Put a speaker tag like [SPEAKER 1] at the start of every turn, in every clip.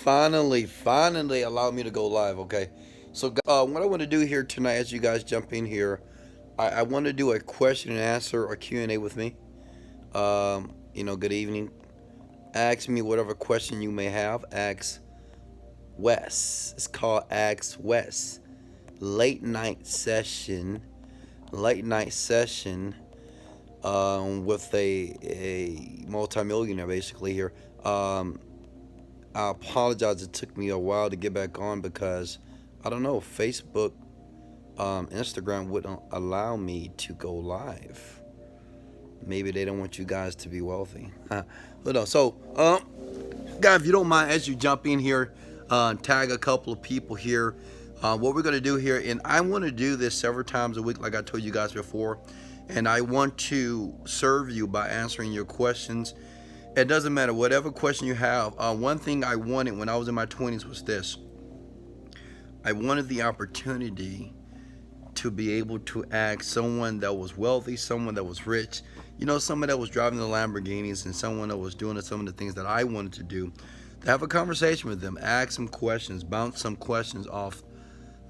[SPEAKER 1] Finally allow me to go live. Okay. So, what I want to do here tonight, as you guys jump in here, I want to do a question and answer or Q&A with me. Good evening. Ask me whatever question you may have. Ask Wes. It's called Ask Wes. Late night session. Late night session. With a multimillionaire basically here. I apologize. It took me a while to get back on because I don't know. Facebook, Instagram wouldn't allow me to go live. Maybe they don't want you guys to be wealthy. Hold on. So, guys, if you don't mind, as you jump in here, tag a couple of people here. What we're gonna do here, and I want to do this several times a week, like I told you guys before, and I want to serve you by answering your questions. It doesn't matter whatever question you have. One thing I wanted when I was in my 20s was this. I wanted the opportunity to be able to ask someone that was wealthy, someone that was rich, someone that was driving the Lamborghinis, and someone that was doing some of the things that I wanted to do, to have a conversation with them, ask some questions, bounce some questions off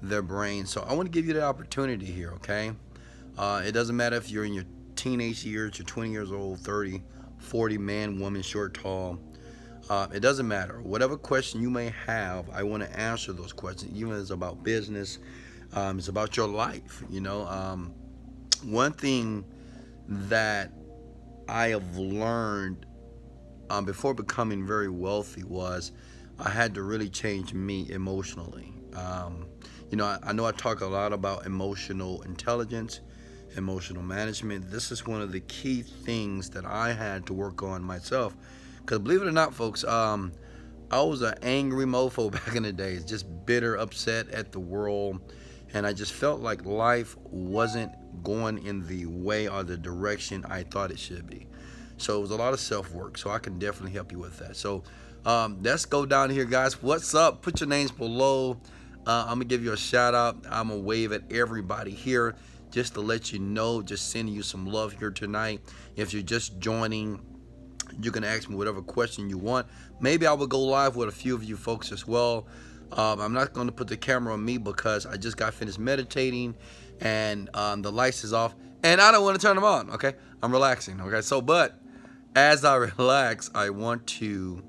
[SPEAKER 1] their brain. So I want to give you the opportunity here, okay? It doesn't matter if you're in your teenage years, you're 20 years old, 30, 40, man, woman, short, tall. It doesn't matter. Whatever question you may have, I want to answer those questions, even if it's about business, it's about your life. One thing that I have learned before becoming very wealthy was I had to really change me emotionally. I know I talk a lot about emotional intelligence, emotional management. This is one of the key things that I had to work on myself. Because believe it or not, folks, I was an angry mofo back in the days, just bitter, upset at the world. And I just felt like life wasn't going in the way or the direction I thought it should be. So it was a lot of self-work. So I can definitely help you with that. So let's go down here, guys. What's up? Put your names below. I'm going to give you a shout out. I'm going to wave at everybody here just to let you know, just sending you some love here tonight. If you're just joining, you can ask me whatever question you want. Maybe I will go live with a few of you folks as well. I'm not going to put the camera on me because I just got finished meditating and the lights is off and I don't want to turn them on. Okay, I'm relaxing. Okay, but as I relax, I want to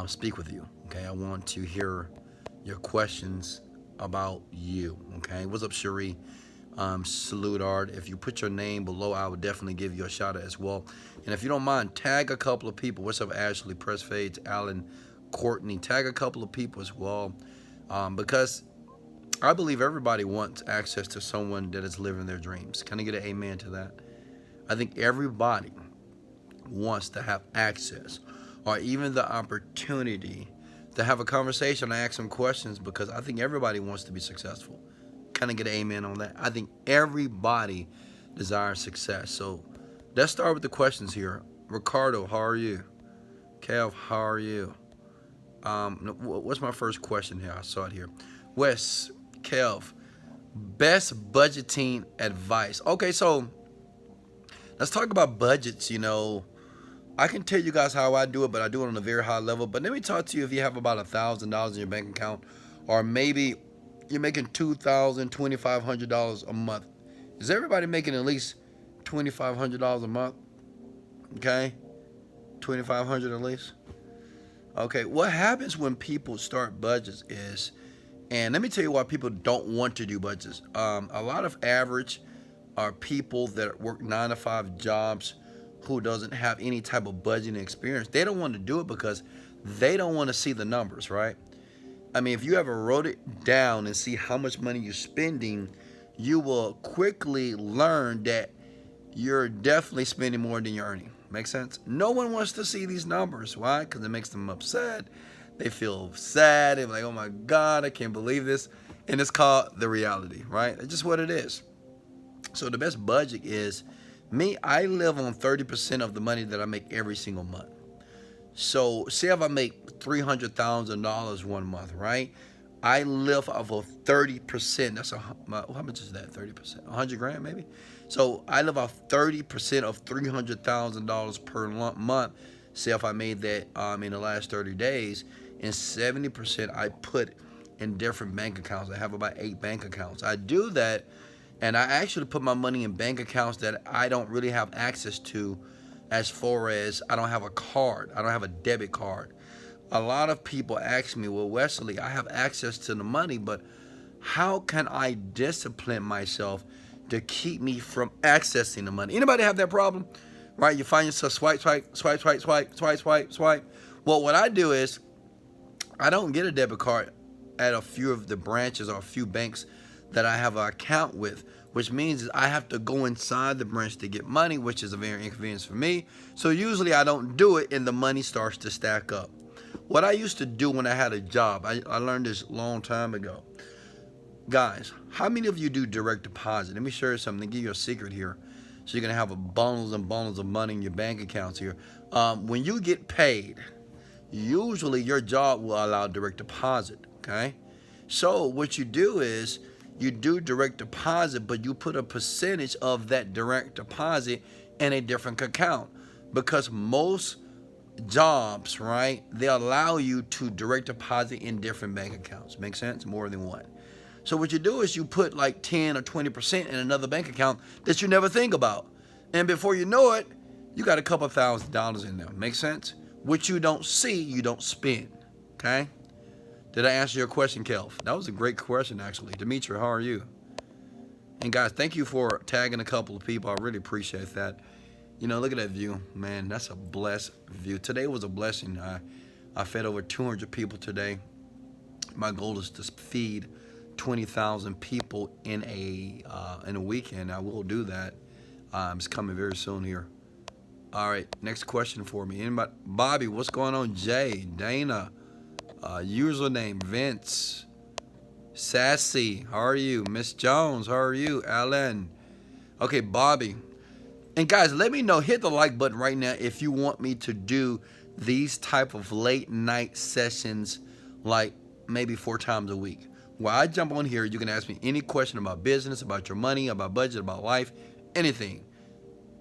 [SPEAKER 1] speak with you. Okay, I want to hear your questions about you. Okay, what's up, Cherie? Salute Art. If you put your name below, I would definitely give you a shout out as well. And if you don't mind, tag a couple of people. What's up, Ashley, Press Fades, Alan, Courtney? Tag a couple of people as well, because I believe everybody wants access to someone that is living their dreams. Can I get an amen to that? I think everybody wants to have access or even the opportunity to have a conversation and ask some questions, because I think everybody wants to be successful. Kind of get an amen on that. I think everybody desires success. So let's start with the questions here. Ricardo, how are you? Kev, how are you? What's my first question here? I saw it here. Wes, Kev, best budgeting advice. Okay, so let's talk about budgets. I can tell you guys how I do it, but I do it on a very high level. But let me talk to you if you have about $1,000 in your bank account, or maybe you're making $2,000, $2,500 a month. Is everybody making at least $2,500 a month? Okay, $2,500 at least. Okay, what happens when people start budgets is, and let me tell you why people don't want to do budgets. A lot of average are people that work 9-to-5 jobs who doesn't have any type of budgeting experience. They don't want to do it because they don't want to see the numbers, right? I mean, if you ever wrote it down and see how much money you're spending, you will quickly learn that you're definitely spending more than you're earning. Make sense? No one wants to see these numbers. Why? Because it makes them upset. They feel sad. They're like, oh my God, I can't believe this. And it's called the reality, right? It's just what it is. So the best budget is, me, I live on 30% of the money that I make every single month. So say if I make $300,000 one month, right? I live off of 30%. That's how much is that? 30%, 100 grand maybe. So I live off 30% of $300,000 per month. Say if I made that in the last 30 days, and 70% I put in different bank accounts. I have about 8 bank accounts. I do that, and I actually put my money in bank accounts that I don't really have access to, as far as I don't have a card. I don't have a debit card. A lot of people ask me, well, Wesley, I have access to the money, but how can I discipline myself to keep me from accessing the money? Anybody have that problem? Right? You find yourself swipe, swipe, swipe, swipe, swipe, swipe, swipe, swipe. Well, what I do is I don't get a debit card at a few of the branches or a few banks that I have an account with, which means I have to go inside the branch to get money, which is a very inconvenience for me. So usually I don't do it, and the money starts to stack up. What I used to do when I had a job, I learned this a long time ago. Guys, how many of you do direct deposit? Let me share you something, give you a secret here. So you're going to have a bundles and bundles of money in your bank accounts here. When you get paid, usually your job will allow direct deposit, okay? So what you do is you do direct deposit, but you put a percentage of that direct deposit in a different account, because most jobs, right, they allow you to direct deposit in different bank accounts. Make sense? More than one. So what you do is you put like 10 or 20% in another bank account that you never think about. And before you know it, you got a couple $1,000s in there. Make sense? What you don't see, you don't spend. Okay? Did I answer your question, Kelv? That was a great question, actually. Dimitri, how are you? And guys, thank you for tagging a couple of people. I really appreciate that. You know, look at that view. Man, that's a blessed view. Today was a blessing. I fed over 200 people today. My goal is to feed 20,000 people in a weekend. I will do that. It's coming very soon here. All right, next question for me. Anybody? Bobby, what's going on? Jay, Dana, username Vince, Sassy, how are you? Miss Jones, how are you? Alan. Okay, Bobby. And guys, let me know. Hit the like button right now if you want me to do these type of late night sessions, like maybe 4 times a week. While I jump on here, you can ask me any question about business, about your money, about budget, about life, anything.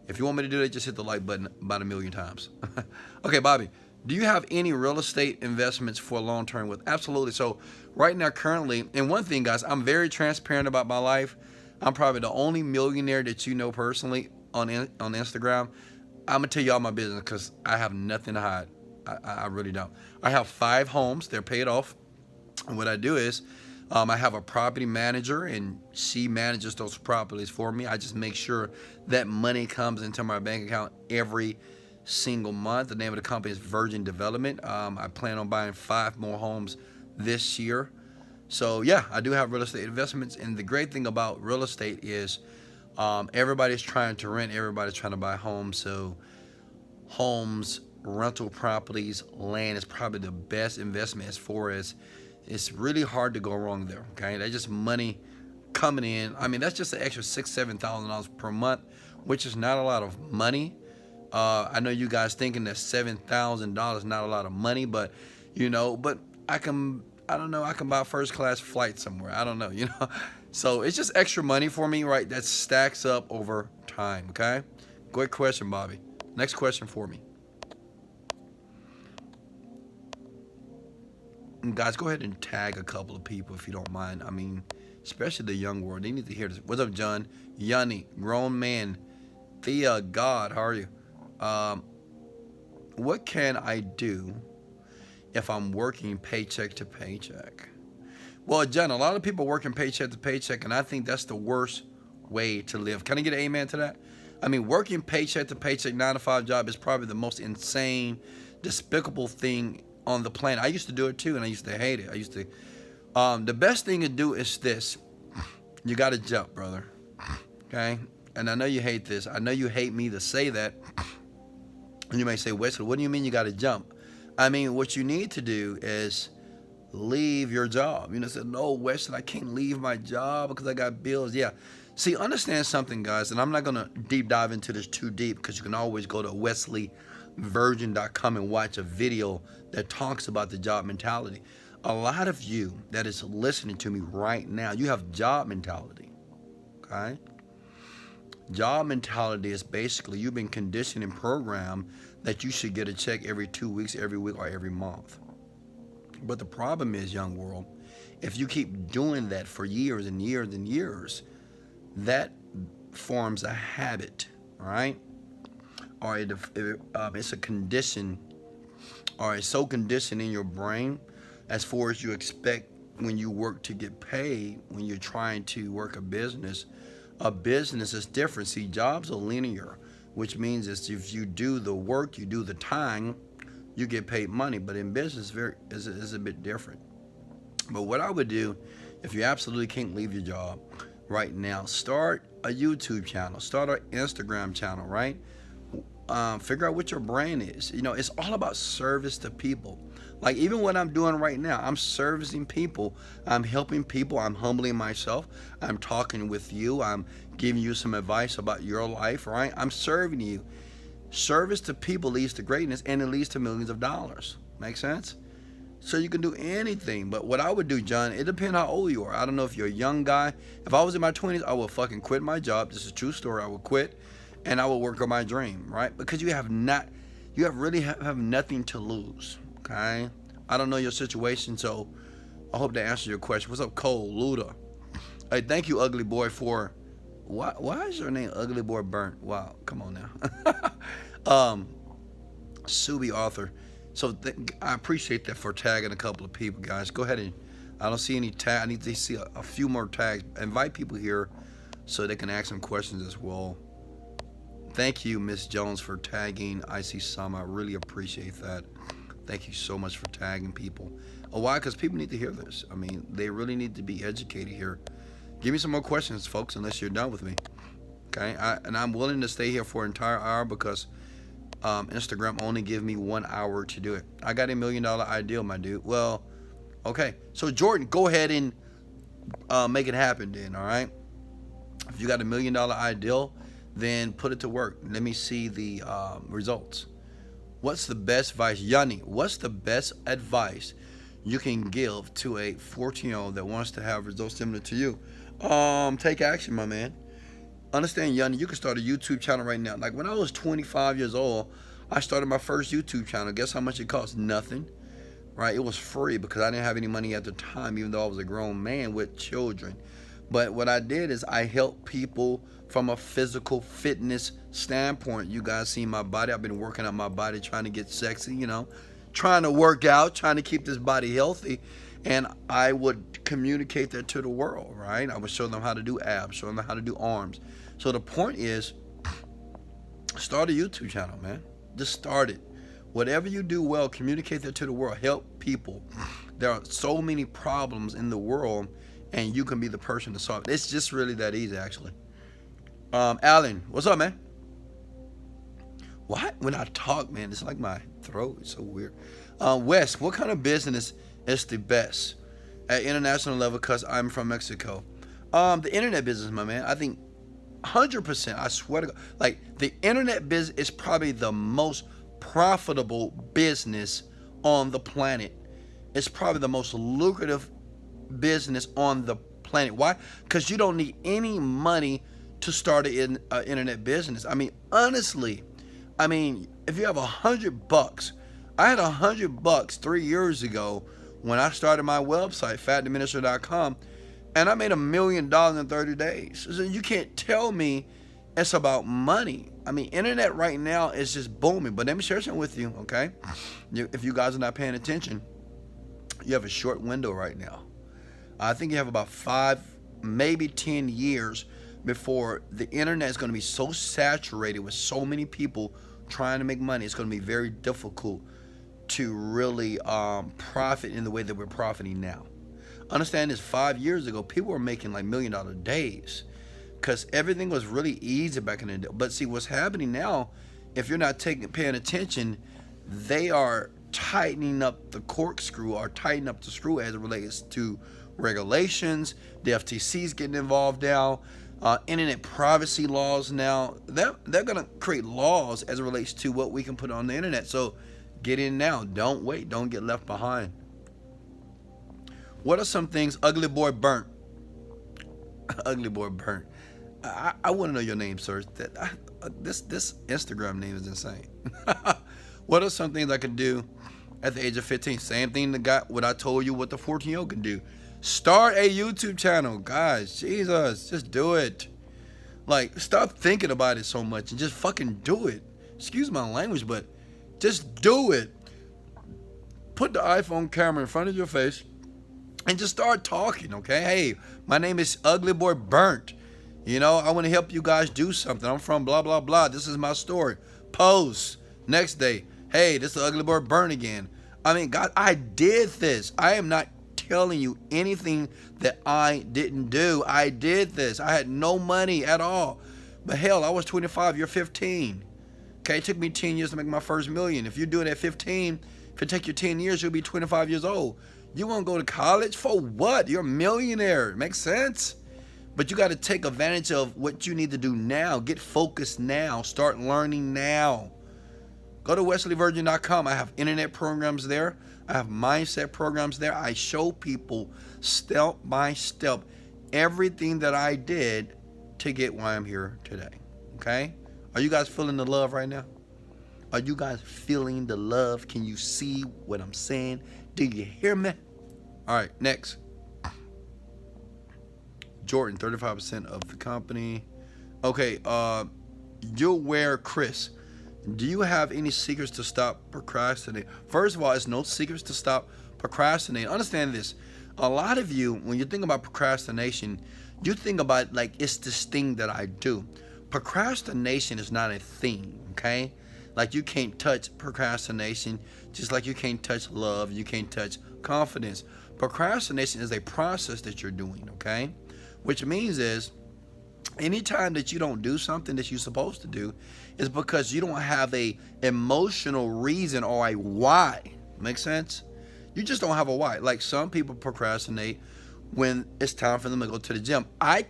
[SPEAKER 1] If you want me to do that, just hit the like button about 1,000,000 times. Okay, Bobby, do you have any real estate investments for long term with? Absolutely. So right now, currently, and one thing, guys, I'm very transparent about my life. I'm probably the only millionaire that you know personally on Instagram. I'm going to tell you all my business because I have nothing to hide. I really don't. I have 5 homes. They're paid off. And what I do is I have a property manager, and she manages those properties for me. I just make sure that money comes into my bank account every single month. The name of the company is Virgin Development. I plan on buying 5 more homes this year. So, yeah, I do have real estate investments. And the great thing about real estate is everybody's trying to rent. Everybody's trying to buy homes. So homes, rental properties, land is probably the best investment, as far as it's really hard to go wrong there. Okay, that's just money coming in. I mean, that's just an extra $6,000-$7,000 per month, which is not a lot of money. I know you guys thinking that $7,000 is not a lot of money, but but I don't know, I can buy a first class flight somewhere. I don't know, So it's just extra money for me, right? That stacks up over time. Okay, great question, Bobby. Next question for me. And guys, go ahead and tag a couple of people if you don't mind. I mean, especially the young world. They need to hear this. What's up, John? Yanni, grown man. Thea, God, how are you? What can I do if I'm working paycheck to paycheck? Well, John, a lot of people working paycheck to paycheck, and I think that's the worst way to live. Can I get an amen to that? I mean, working paycheck to paycheck, 9-to-5 job is probably the most insane, despicable thing on the planet. I used to do it too, and I used to hate it. The best thing to do is this. You got to jump, brother. Okay? And I know you hate this. I know you hate me to say that. And you may say, Wesley, what do you mean you got to jump? I mean, what you need to do is leave your job. Say, no, Wesley, I can't leave my job because I got bills. Yeah. See, understand something, guys, and I'm not going to deep dive into this too deep, because you can always go to wesleyvirgin.com and watch a video that talks about the job mentality. A lot of you that is listening to me right now, you have job mentality, okay? Job mentality is basically you've been conditioned and programmed that you should get a check every 2 weeks, every week, or every month. But the problem is, young world, if you keep doing that for years and years and years, that forms a habit, all right? Or it's a condition, or it's so conditioned in your brain as far as you expect when you work to get paid, when you're trying to work a business. A business is different. See, jobs are linear, which means is if you do the work, you do the time, you get paid money. But in business, is a bit different. But what I would do, if you absolutely can't leave your job right now, start a YouTube channel, start an Instagram channel, right? Figure out what your brand is. You know, it's all about service to people. Like even what I'm doing right now, I'm servicing people. I'm helping people. I'm humbling myself. I'm talking with you. I'm giving you some advice about your life, right? I'm serving you. Service to people leads to greatness, and it leads to millions of dollars. Make sense? So you can do anything. But what I would do, John, it depends how old you are. I don't know if you're a young guy. If I was in my 20s, I would fucking quit my job. This is a true story. I would quit and I would work on my dream, right? Because you have nothing to lose, okay? I don't know your situation, so I hope that answers your question. What's up, Cole, Luda? Hey, thank you, Ugly Boy, for... Why is your name Ugly Boy Burnt? Wow, come on now. Subi Author. So I appreciate that for tagging a couple of people, guys. Go ahead and... I don't see any tag. I need to see a few more tags. Invite people here so they can ask some questions as well. Thank you, Miss Jones, for tagging Icy Summer. I really appreciate that. Thank you so much for tagging people. Oh, why? Because people need to hear this. I mean, they really need to be educated here. Give me some more questions, folks, unless you're done with me. Okay? And I'm willing to stay here for an entire hour because Instagram only gives me 1 hour to do it. I got $1 million ideal, my dude. Well, okay. So, Jordan, go ahead and make it happen then, all right? If you got $1 million ideal, then put it to work. Let me see the results. What's the best advice, Yanni? What's the best advice you can give to a 14-year-old that wants to have results similar to you? Take action, my man. Understand, Yanni, you can start a YouTube channel right now. Like when I was 25 years old, I started my first YouTube channel. Guess how much it cost? Nothing, right? It was free because I didn't have any money at the time, even though I was a grown man with children. But what I did is I helped people from a physical fitness standpoint. You guys see my body. I've been working on my body, trying to get sexy, you know, trying to work out, trying to keep this body healthy. And I would communicate that to the world, right? I would show them how to do abs, show them how to do arms. So the point is, start a YouTube channel, man. Just start it. Whatever you do well, communicate that to the world. Help people. There are so many problems in the world, and you can be the person to solve it. It's just really that easy, actually. Alan, what's up, man? Why? When I talk, man, it's like my throat is so weird. Wes, what kind of business is the best at international level? Because I'm from Mexico. The internet business, my man. I think 100%. I swear to God, like the internet business is probably the most profitable business on the planet. It's probably the most lucrative business on the planet. Why? Because you don't need any money to start an internet business. I mean, honestly, if you have $100, I had $100 3 years ago when I started my website, fattheminister.com, and I made $1 million in 30 days. So you can't tell me it's about money. I mean, internet right now is just booming. But let me share something with you, okay? If you guys are not paying attention, you have a short window right now. I think you have about 5, maybe 10 years before the internet is going to be so saturated with so many people trying to make money. It's going to be very difficult to really profit in the way that we're profiting now. Understand this, 5 years ago, people were making like $1 million days because everything was really easy back in the day. But see, what's happening now, if you're not paying attention, they are tightening up the corkscrew or tightening up the screw as it relates to regulations. The FTC is getting involved now. Internet privacy laws now. They're going to create laws as it relates to what we can put on the internet. So get in now. Don't wait. Don't get left behind. What are some things? Ugly Boy Burnt. Ugly Boy Burnt. I want to know your name, sir. This Instagram name is insane. What are some things I can do at the age of 15. Same thing that got what I told you what the 14-year-old can do. Start a YouTube channel, guys. Jesus, just do it. Like, stop thinking about it so much and just fucking do it. Excuse my language, but just do it. Put the iPhone camera in front of your face and just start talking, okay? Hey, my name is Ugly Boy Burnt. You know, I want to help you guys do something. I'm from blah, blah, blah. This is my story. Post. Next day. Hey, this is Ugly Boy Burnt again. I mean, God, I did this. I am not telling you anything that I didn't do. I did this. I had no money at all. But hell, I was 25. You're 15. Okay, it took me 10 years to make my first million. If you do it at 15, if it take you 10 years, you'll be 25 years old. You want to go to college? For what? You're a millionaire. Makes sense? But you got to take advantage of what you need to do now. Get focused now. Start learning now. Go to wesleyvirgin.com. I have internet programs there. I have mindset programs there. I show people step by step everything that I did to get why I'm here today. Okay? Are you guys feeling the love right now? Are you guys feeling the love? Can you see what I'm saying? Do you hear me? All right, next. Jordan, 35% of the company. Okay, you'll wear Chris. Do you have any secrets to stop procrastinating? First of all, it's no secrets to stop procrastinating. Understand this. A lot of you, when you think about procrastination, you think about like it's this thing that I do. Procrastination is not a thing, okay? Like you can't touch procrastination, just like you can't touch love, you can't touch confidence. Procrastination is a process that you're doing, okay? Which means is anytime that you don't do something that you're supposed to do is because you don't have a emotional reason or a why. Make sense? You just don't have a why. Like some people procrastinate when it's time for them to go to the gym. I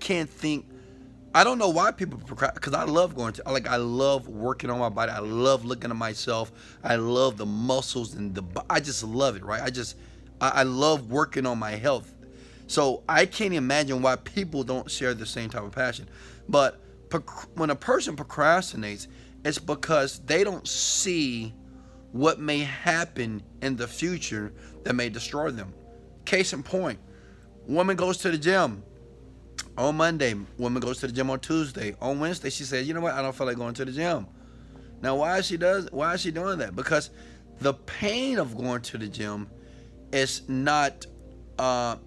[SPEAKER 1] don't know why people procrastinate, because I love going to, I love working on my body. I love looking at myself. I love the muscles and I just love it, right? I love working on my health. So I can't imagine why people don't share the same type of passion. But when a person procrastinates, it's because they don't see what may happen in the future that may destroy them. Case in point, woman goes to the gym on Monday. Woman goes to the gym on Tuesday. On Wednesday, she says, you know what? I don't feel like going to the gym. Now, why is she doing that? Because the pain of going to the gym is not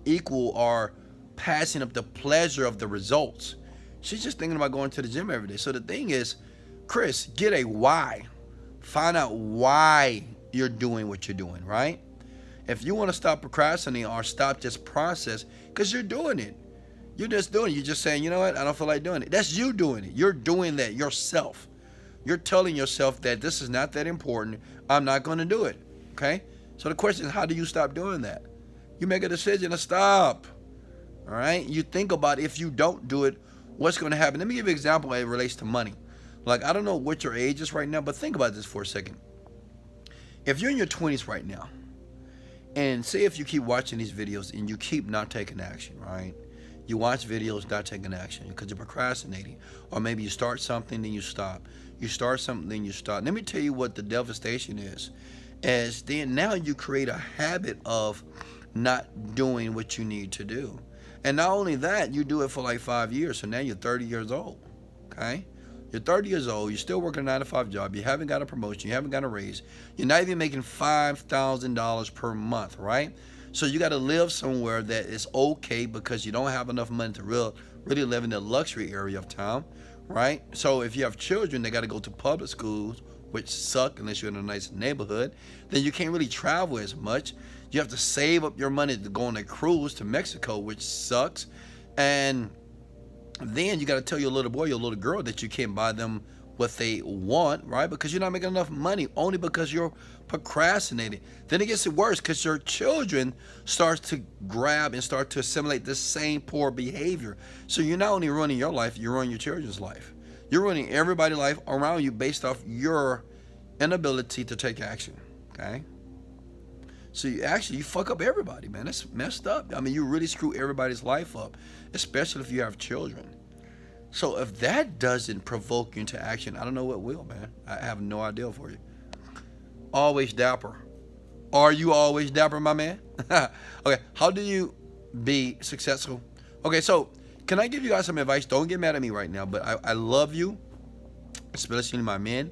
[SPEAKER 1] equal or passing up the pleasure of the results. She's just thinking about going to the gym every day. So the thing is, Chris, get a why. Find out why you're doing what you're doing, right? If you want to stop procrastinating or stop this process, because you're doing it. You're just doing it. You're just saying, you know what? I don't feel like doing it. That's you doing it. You're doing that yourself. You're telling yourself that this is not that important. I'm not going to do it. Okay? So the question is, how do you stop doing that? You make a decision to stop. All right? You think about if you don't do it, what's going to happen. Let me give you an example as it relates to money. Like, I don't know what your age is right now, but think about this for a second. If you're in your 20s right now, and say if you keep watching these videos and you keep not taking action, right? You watch videos, not taking action because you're procrastinating. Or maybe you start something, then you stop. You start something, then you stop. Let me tell you what the devastation is. As then now you create a habit of not doing what you need to do. And not only that, you do it for like 5 years. So now you're 30 years old, okay? You're 30 years old. You're still working a 9-to-5 job. You haven't got a promotion. You haven't got a raise. You're not even making $5,000 per month, right? So you got to live somewhere that is okay because you don't have enough money to really live in the luxury area of town, right? So if you have children, they got to go to public schools, which suck unless you're in a nice neighborhood. Then you can't really travel as much. You have to save up your money to go on a cruise to Mexico, which sucks. And then you got to tell your little boy, your little girl that you can't buy them what they want, right? Because you're not making enough money only because you're procrastinating. Then it gets worse because your children start to grab and start to assimilate this same poor behavior. So you're not only ruining your life, you're ruining your children's life. You're ruining everybody's life around you based off your inability to take action, okay? So you fuck up everybody, man. That's messed up. I mean, you really screw everybody's life up, especially if you have children. So if that doesn't provoke you into action, I don't know what will, man. I have no idea for you. Always dapper. Are you always dapper, my man? Okay, how do you be successful? Okay, so can I give you guys some advice? Don't get mad at me right now, but I love you, especially my men.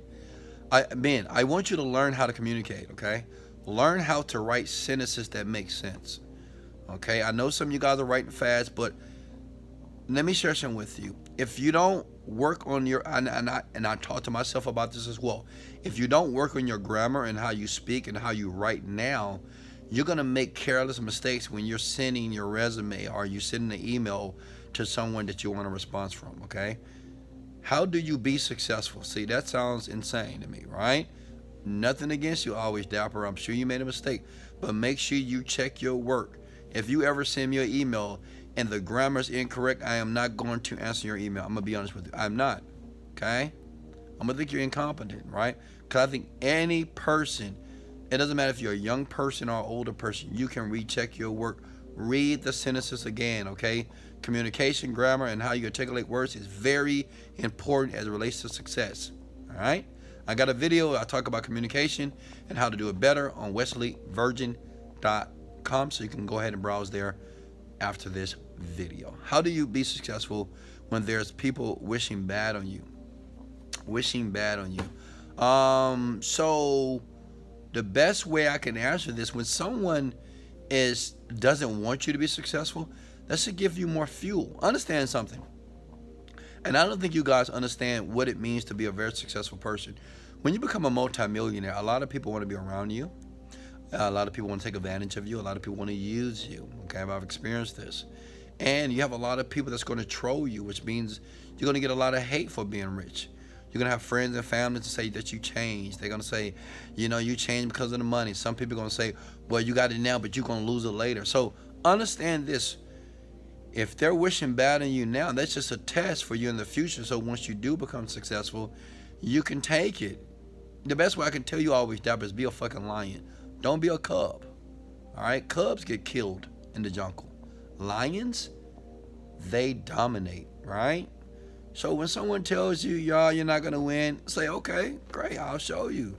[SPEAKER 1] I want you to learn how to communicate, okay? Learn how to write sentences that make sense. Okay, I know some of you guys are writing fast, but let me share something with you. If you don't work on your and I talk to myself about this as well. If you don't work on your grammar and how you speak and how you write now, you're gonna make careless mistakes when you're sending your resume or you sending an email to someone that you want a response from. Okay, how do you be successful? See, that sounds insane to me, right? Nothing against you, always dapper. I'm sure you made a mistake, but make sure you check your work. If you ever send me an email and the grammar is incorrect, I am not going to answer your email. I'm gonna be honest with you. I'm not. Okay? I'm gonna think you're incompetent, right? Because I think any person, it doesn't matter if you're a young person or an older person, you can recheck your work. Read the sentences again, okay? Communication, grammar, and how you articulate words is very important as it relates to success. All right? I got a video. I talk about communication and how to do it better on wesleyvirgin.com, so you can go ahead and browse there after this video. How do you be successful when there's people wishing bad on you? Wishing bad on you. So the best way I can answer this, when someone doesn't want you to be successful, that should give you more fuel. Understand something. And I don't think you guys understand what it means to be a very successful person. When you become a multimillionaire, a lot of people want to be around you. A lot of people want to take advantage of you. A lot of people want to use you. Okay, I've experienced this. And you have a lot of people that's going to troll you, which means you're going to get a lot of hate for being rich. You're going to have friends and family to say that you changed. They're going to say, you changed because of the money. Some people are going to say, well, you got it now, but you're going to lose it later. So understand this. If they're wishing bad on you now, that's just a test for you in the future. So once you do become successful, you can take it. The best way I can tell you always, Dapper, is be a fucking lion. Don't be a cub. All right? Cubs get killed in the jungle. Lions, they dominate, right? So when someone tells you, y'all, you're not going to win, say, okay, great, I'll show you.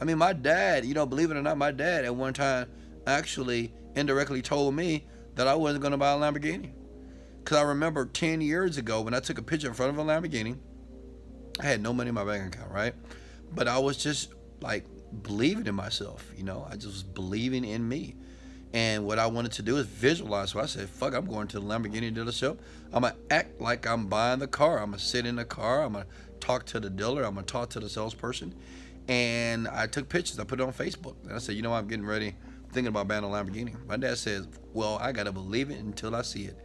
[SPEAKER 1] I mean, my dad, believe it or not, my dad at one time actually indirectly told me that I wasn't going to buy a Lamborghini. Because I remember 10 years ago when I took a picture in front of a Lamborghini, I had no money in my bank account, right? But I was just like believing in myself, I just was believing in me. And what I wanted to do is visualize. So I said, fuck, I'm going to the Lamborghini dealership. I'm going to act like I'm buying the car. I'm going to sit in the car. I'm going to talk to the dealer. I'm going to talk to the salesperson. And I took pictures. I put it on Facebook. And I said, I'm getting ready, thinking about buying a Lamborghini. My dad says, well, I got to believe it until I see it.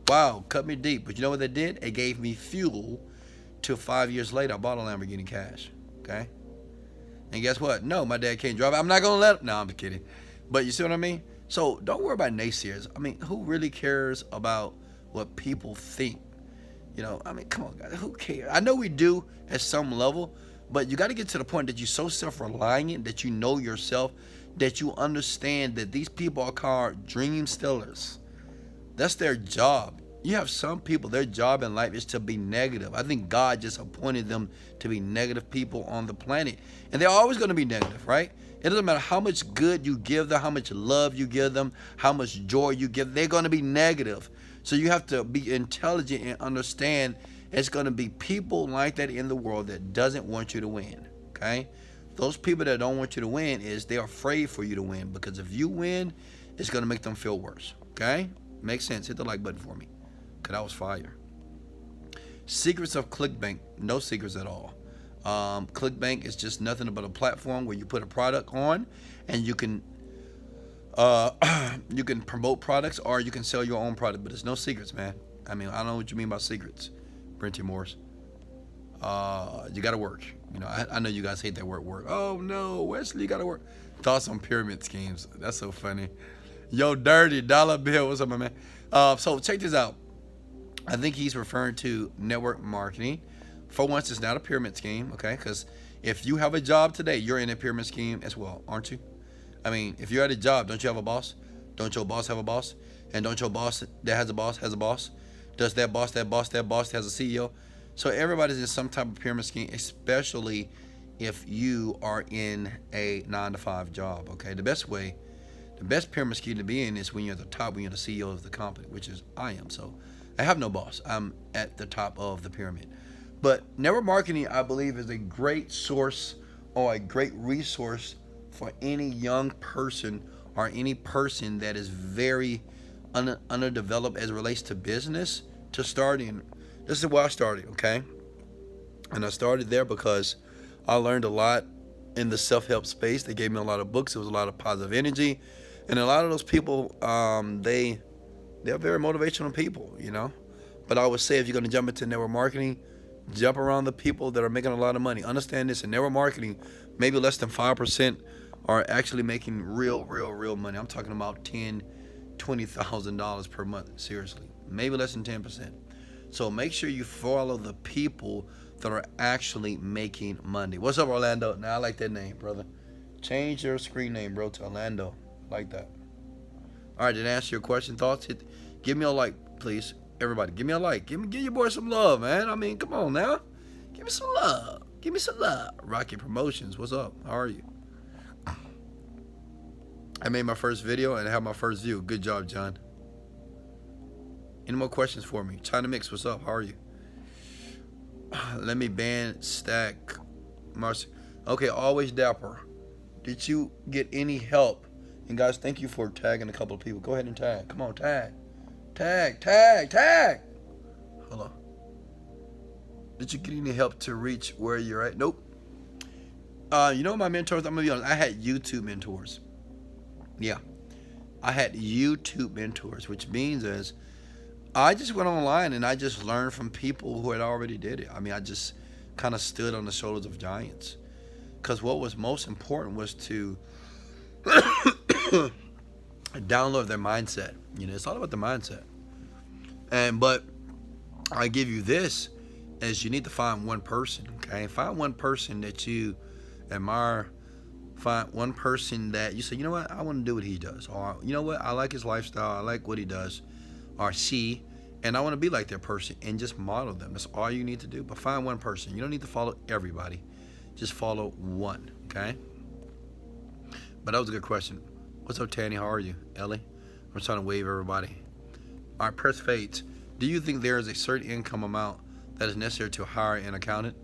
[SPEAKER 1] Wow, cut me deep. But you know what they did? It gave me fuel till 5 years later. I bought a Lamborghini cash. Okay? And guess what? No, my dad can't drive. I'm not going to let him. No, I'm just kidding. But you see what I mean? So don't worry about naysayers. I mean, who really cares about what people think? Come on, guys. Who cares? I know we do at some level, but you got to get to the point that you're so self-reliant, that you know yourself, that you understand that these people are called dream stealers. That's their job. You have some people, their job in life is to be negative. I think God just appointed them to be negative people on the planet. And they're always going to be negative, right? It doesn't matter how much good you give them, how much love you give them, how much joy you give them. They're going to be negative. So you have to be intelligent and understand it's going to be people like that in the world that doesn't want you to win, okay? Those people that don't want you to win they're afraid for you to win, because if you win, it's going to make them feel worse, okay? Makes sense. Hit the like button for me, because that was fire. Secrets of ClickBank. No secrets at all. ClickBank is just nothing but a platform where you put a product on and you can promote products, or you can sell your own product, but there's no secrets, man. I mean, I don't know what you mean by secrets, Brenty Morris. You got to work. I know you guys hate that word work. Oh no, Wesley, you got to work. Thoughts on pyramid schemes. That's so funny. Yo, dirty dollar bill. What's up, my man? So check this out. I think he's referring to network marketing. For once, it's not a pyramid scheme, okay? Because if you have a job today, you're in a pyramid scheme as well, aren't you? I mean, if you're at a job, don't you have a boss? Don't your boss have a boss? And don't your boss that has a boss has a boss? Does that boss has a CEO? So everybody's in some type of pyramid scheme, especially if you are in a 9 to 5 job. Okay, the best pyramid scheme to be in is when you're at the top, when you're the CEO of the company, which is I am. So I have no boss. I'm at the top of the pyramid. But network marketing, I believe, is a great source or a great resource for any young person or any person that is very underdeveloped as it relates to business to start in. This is where I started, okay? And I started there because I learned a lot in the self-help space. They gave me a lot of books. It was a lot of positive energy, and a lot of those people, they're very motivational people, you know. But I would say if you're going to jump into network marketing, jump around the people that are making a lot of money. Understand this: in network marketing, maybe less than 5% are actually making real money. I'm talking about $10,000-$20,000 per month. Seriously, maybe less than 10%. So make sure you follow the people that are actually making money. What's up, Orlando? Now I like that name, brother. Change your screen name, bro, to Orlando. I like that. All right, did I answer your question? Thoughts? Give me a like, please. Everybody, give me a like. Give your boy some love, man. I mean, come on now. Give me some love. Give me some love. Rocky Promotions, what's up? How are you? I made my first video and I have my first view. Good job, John. Any more questions for me? China Mix, what's up? How are you? Let me ban stack. Marcy. Okay, always dapper. Did you get any help? And guys, thank you for tagging a couple of people. Go ahead and tag. Come on, tag. Tag. Hold on. Did you get any help to reach where you're at? Nope. You know my mentors? I'm gonna be honest. I had YouTube mentors. Yeah, I had YouTube mentors, which means is I just went online and I just learned from people who had already did it. I mean, I just kind of stood on the shoulders of giants. Because what was most important was to download their mindset. You know, it's all about the mindset. But I give you this, is you need to find one person, okay? Find one person that you admire. Find one person that you say, you know what, I want to do what he does. Or, you know what, I like his lifestyle. I like what he does. Or she. And I want to be like that person and just model them. That's all you need to do. But find one person. You don't need to follow everybody. Just follow one, okay? But that was a good question. What's up, Tanny? How are you? Ellie? I'm trying to wave everybody. All right, press fades. Do you think there is a certain income amount that is necessary to hire an accountant?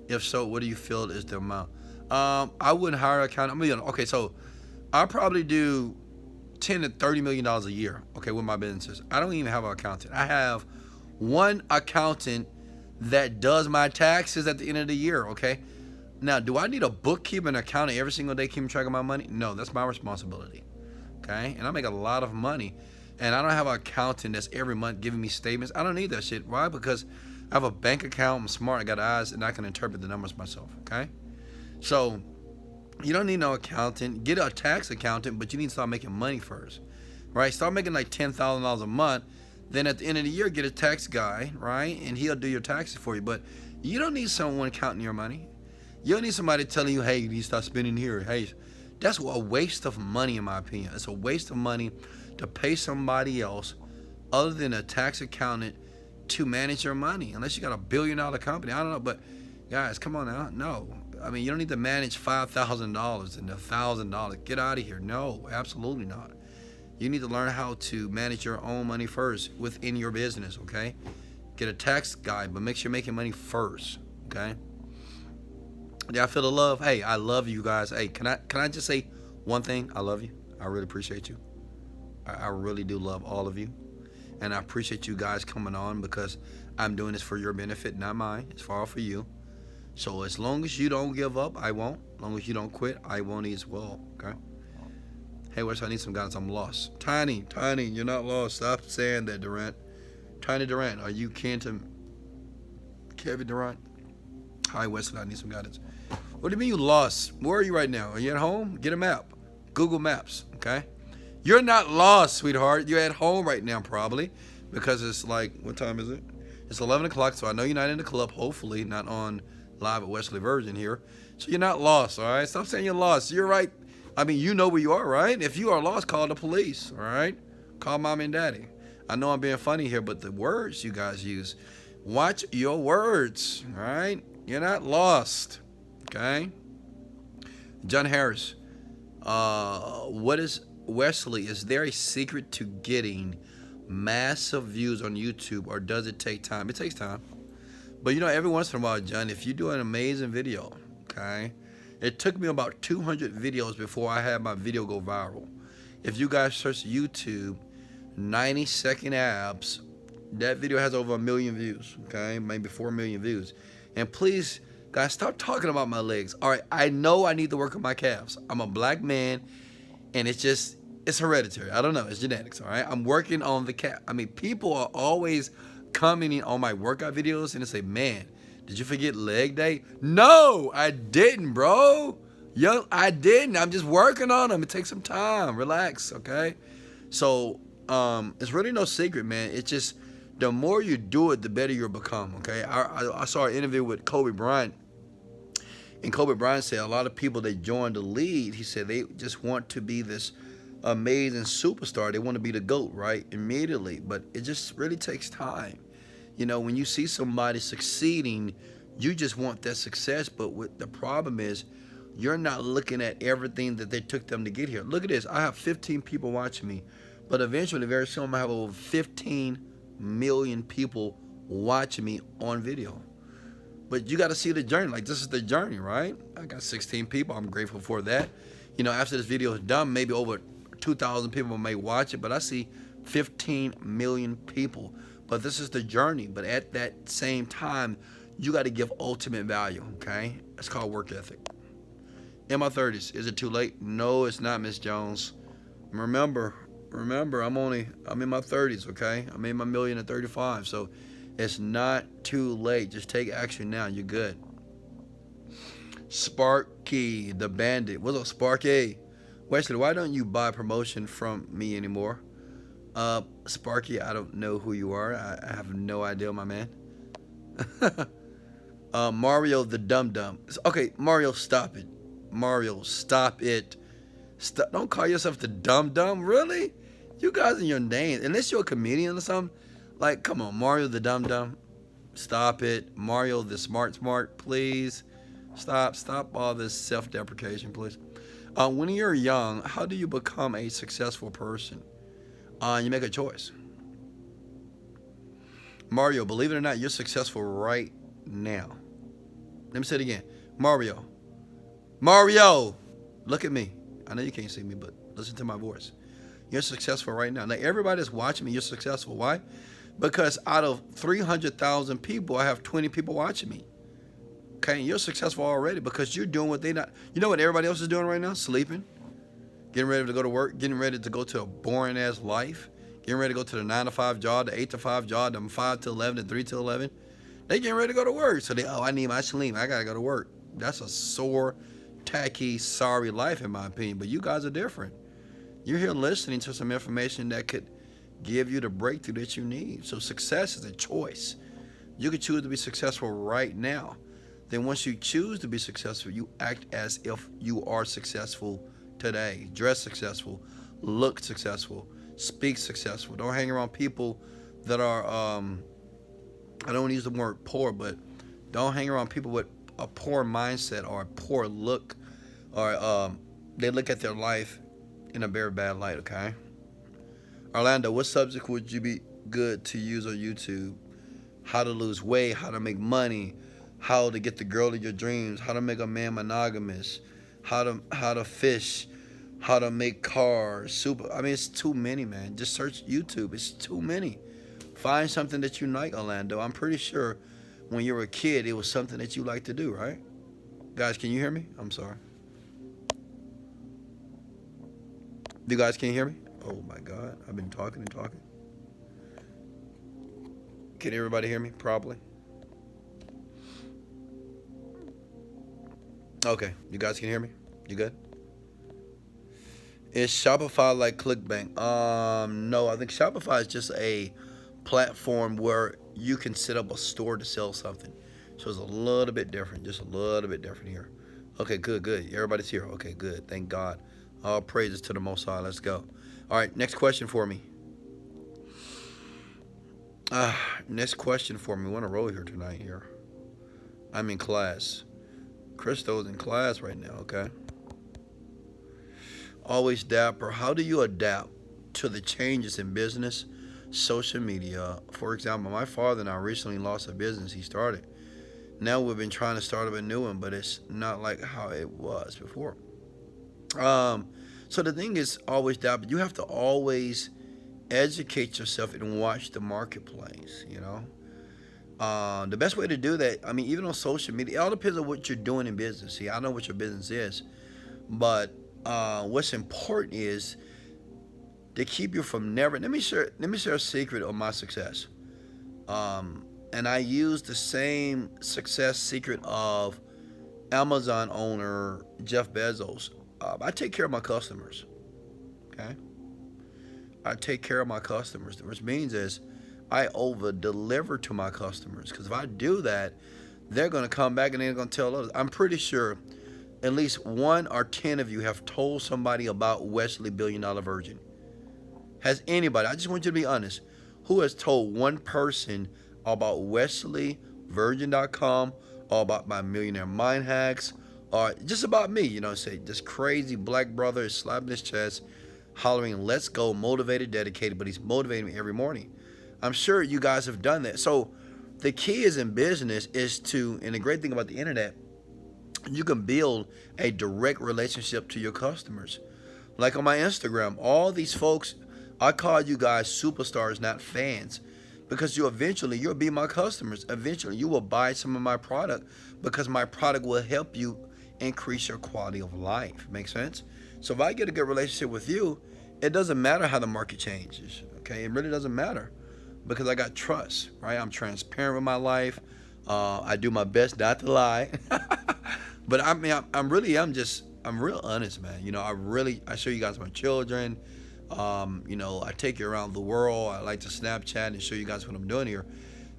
[SPEAKER 1] If so, what do you feel is the amount? I wouldn't hire an accountant. Okay, so I probably do $10 to $30 million a year, okay, with my businesses. I don't even have an accountant. I have one accountant that does my taxes at the end of the year, okay? Now, do I need a bookkeeper and accountant every single day keeping track of my money? No, that's my responsibility, okay? And I make a lot of money, and I don't have an accountant that's every month giving me statements. I don't need that shit. Why? Because I have a bank account. I'm smart. I got eyes, and I can interpret the numbers myself, okay? So you don't need no accountant. Get a tax accountant, but you need to start making money first, right? Start making like $10,000 a month. Then at the end of the year, get a tax guy, right? And he'll do your taxes for you. But you don't need someone counting your money. You don't need somebody telling you, hey, you need to start spending here. Hey, that's a waste of money, in my opinion. It's a waste of money to pay somebody else other than a tax accountant to manage your money. Unless you got $1 billion company. I don't know, but guys, come on now. No. I mean, you don't need to manage $5,000 and $1,000. Get out of here. No, absolutely not. You need to learn how to manage your own money first within your business, okay? Get a tax guy, but make sure you're making money first, okay? Yeah, I feel the love. Hey, I love you guys. Hey, can I just say one thing? I love you. I really appreciate you. I really do love all of you. And I appreciate you guys coming on because I'm doing this for your benefit, not mine. It's for all for you. So as long as you don't give up, I won't. As long as you don't quit, I won't as well, okay? Hey, Wes, I need some guidance. I'm lost. Tiny, you're not lost. Stop saying that, Durant. Tiny Durant, are you kin to Kevin Durant? Hi, Wesley, I need some guidance. What do you mean you lost? Where are you right now? Are you at home? Get a map. Google Maps, okay? You're not lost, sweetheart. You're at home right now, probably, because it's like, what time is it? It's 11 o'clock, so I know you're not in the club, hopefully, not on live at Wesley Virgin here. So you're not lost, all right? Stop saying you're lost. You're right. I mean, you know where you are, right? If you are lost, call the police, all right? Call mom and daddy. I know I'm being funny here, but the words you guys use, watch your words, all right? You're not lost, Okay. John Harris. What is Wesley? Is there a secret to getting massive views on YouTube, or does it take time? It takes time. But every once in a while, John, if you do an amazing video, okay, it took me about 200 videos before I had my video go viral. If you guys search YouTube, 90-second abs, that video has over 1 million views, okay, maybe 4 million views. And please, guys, stop talking about my legs. All right, I know I need to work on my calves. I'm a black man, and it's hereditary. I don't know. It's genetics, all right? I'm working on the calf. I mean, people are always commenting on my workout videos, and they say, man, did you forget leg day? No, I didn't, bro. Yo, I didn't. I'm just working on them. It takes some time. Relax, okay? So, it's really no secret, man. It's just the more you do it, the better you'll become, okay? I saw an interview with Kobe Bryant, and Kobe Bryant said a lot of people that joined the league, he said they just want to be this amazing superstar. They want to be the GOAT, right? Immediately. But it just really takes time. When you see somebody succeeding, you just want that success. But the problem is, you're not looking at everything that they took them to get here. Look at this. I have 15 people watching me. But eventually, very soon, I'm going to have over 15 million people watching me on video. But you got to see the journey. Like, this is the journey, right? I got 16 people. I'm grateful for that. After this video is done, maybe over 2,000 people may watch it. But I see 15 million people. But this is the journey. But at that same time, you got to give ultimate value, okay? It's called work ethic. In my 30s, is it too late? No, it's not, Miss Jones. Remember, I'm in my 30s, okay? I made my million at 35, so it's not too late. Just take action now. You're good. Sparky, the bandit. What's up, Sparky? Wesley, why don't you buy promotion from me anymore? Sparky, I don't know who you are. I have no idea, my man. Mario the dum-dum. Okay, Mario, stop it. Mario, stop it. Don't call yourself the dum-dum. Really? You guys in your name, unless you're a comedian or something. Like, come on, Mario the dum-dum. Stop it. Mario the smart, please. Stop all this self-deprecation, please. When you're young, how do you become a successful person? You make a choice. Mario, believe it or not, you're successful right now. Let me say it again. Mario, look at me. I know you can't see me, but listen to my voice. You're successful right now. Now, everybody that's watching me, you're successful. Why? Because out of 300,000 people, I have 20 people watching me. Okay, you're successful already because you're doing what they not. You know what everybody else is doing right now? Sleeping, getting ready to go to work, getting ready to go to a boring ass life, getting ready to go to the 9 to 5 job, the 8 to 5 job, the 5 to 11, the 3 to 11. They getting ready to go to work. So I need my sleep. I gotta go to work. That's a sore, tacky, sorry life in my opinion. But you guys are different. You're here listening to some information that could give you the breakthrough that you need. So success is a choice. You could choose to be successful right now. Then once you choose to be successful, you act as if you are successful today. Dress successful, look successful, speak successful. Don't hang around people that are, I don't want to use the word poor, but don't hang around people with a poor mindset or a poor look, or they look at their life in a very bad light, okay? Orlando, what subject would you be good to use on YouTube? How to lose weight, how to make money, how to get the girl of your dreams, how to make a man monogamous, how to fish, how to make cars, it's too many, man. Just search YouTube. It's too many. Find something that you like, Orlando. I'm pretty sure when you were a kid, it was something that you liked to do, right? Guys, can you hear me? I'm sorry. You guys can hear me? Oh my God, I've been talking and talking. Can everybody hear me? Probably. Okay, you guys can hear me? You good? Is Shopify like ClickBank? No, I think Shopify is just a platform where you can set up a store to sell something. So it's a little bit different, just a little bit different here. Okay, good. Everybody's here. Okay, good. Thank God. All praises to the Most High. Let's go. All right, next question for me. Next question for me. We're on a roll here tonight here. I'm in class. Crystal's in class right now, okay? Always dapper. How do you adapt to the changes in business, social media? For example, my father and I recently lost a business he started. Now we've been trying to start up a new one, but it's not like how it was before. Um, so the thing is always dapper. You have to always educate yourself and watch the marketplace, you know? The best way to do that, I mean, even on social media, it all depends on what you're doing in business. See, I know what your business is, but what's important is to keep you from never. Let me share a secret of my success. And I use the same success secret of Amazon owner Jeff Bezos. I take care of my customers. Okay, I take care of my customers, which means is I over deliver to my customers. Because if I do that, they're going to come back and they're going to tell others. I'm pretty sure at least 1 or 10 of you have told somebody about Wesley Virgin. Has anybody, I just want you to be honest, who has told one person about WesleyVirgin.com or about my Millionaire Mind Hacks or just about me, say this crazy black brother is slapping his chest, hollering, let's go, motivated, dedicated, but he's motivating me every morning. I'm sure you guys have done that. So the key is in business is to, and the great thing about the internet, you can build a direct relationship to your customers. Like on my Instagram, all these folks, I call you guys superstars, not fans, because you'll be my customers. Eventually, you will buy some of my product because my product will help you increase your quality of life. Make sense? So if I get a good relationship with you, it doesn't matter how the market changes. Okay, it really doesn't matter because I got trust, right? I'm transparent with my life. I do my best not to lie. But I mean, I'm real honest, man. I show you guys my children. I take you around the world. I like to Snapchat and show you guys what I'm doing here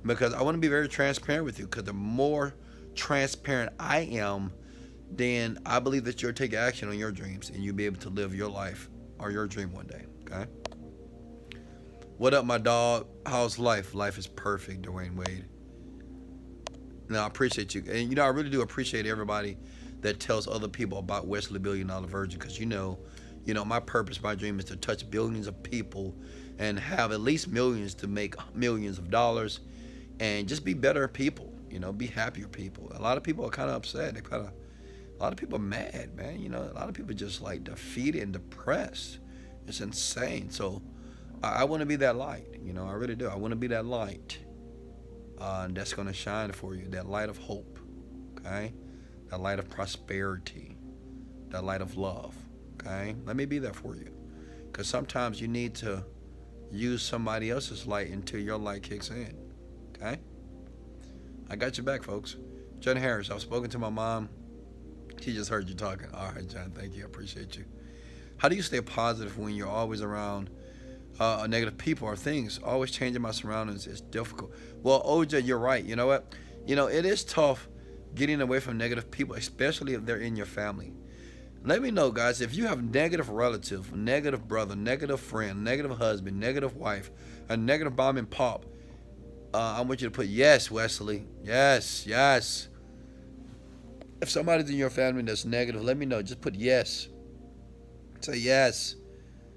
[SPEAKER 1] because I want to be very transparent with you because the more transparent I am, then I believe that you'll take action on your dreams and you'll be able to live your life or your dream one day, okay? What up, my dog? How's life? Life is perfect, Dwayne Wade. No, I appreciate you. And, I really do appreciate everybody that tells other people about Wesley Virgin because, my purpose, my dream is to touch billions of people and have at least millions to make millions of dollars and just be better people, be happier people. A lot of people are kind of upset. A lot of people are mad, man. A lot of people just like defeated and depressed. It's insane. So I want to be that light, I really do. I want to be that light that's going to shine for you, that light of hope, okay? That light of prosperity, that light of love. Okay, let me be there for you. Because sometimes you need to use somebody else's light until your light kicks in. Okay? I got your back, folks. John Harris, I've spoken to my mom. She just heard you talking. All right, John, thank you. I appreciate you. How do you stay positive when you're always around negative people or things? Always changing my surroundings is difficult. Well, OJ, you're right. You know what? It is tough getting away from negative people, especially if they're in your family. Let me know, guys, if you have negative relative, negative brother, negative friend, negative husband, negative wife, a negative mom and pop, I want you to put yes, Wesley. Yes, yes. If somebody's in your family that's negative, let me know. Just put yes. Say yes.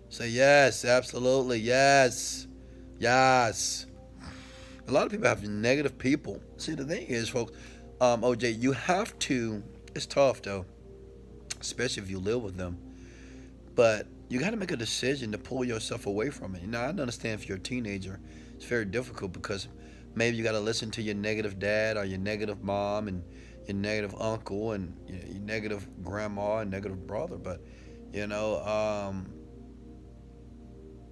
[SPEAKER 1] Say yes, absolutely, yes. Yes. A lot of people have negative people. See, the thing is, folks, OJ, you have to, it's tough, though, especially if you live with them. But you got to make a decision to pull yourself away from it. I understand if you're a teenager, it's very difficult because maybe you got to listen to your negative dad or your negative mom and your negative uncle and your negative grandma and negative brother. But,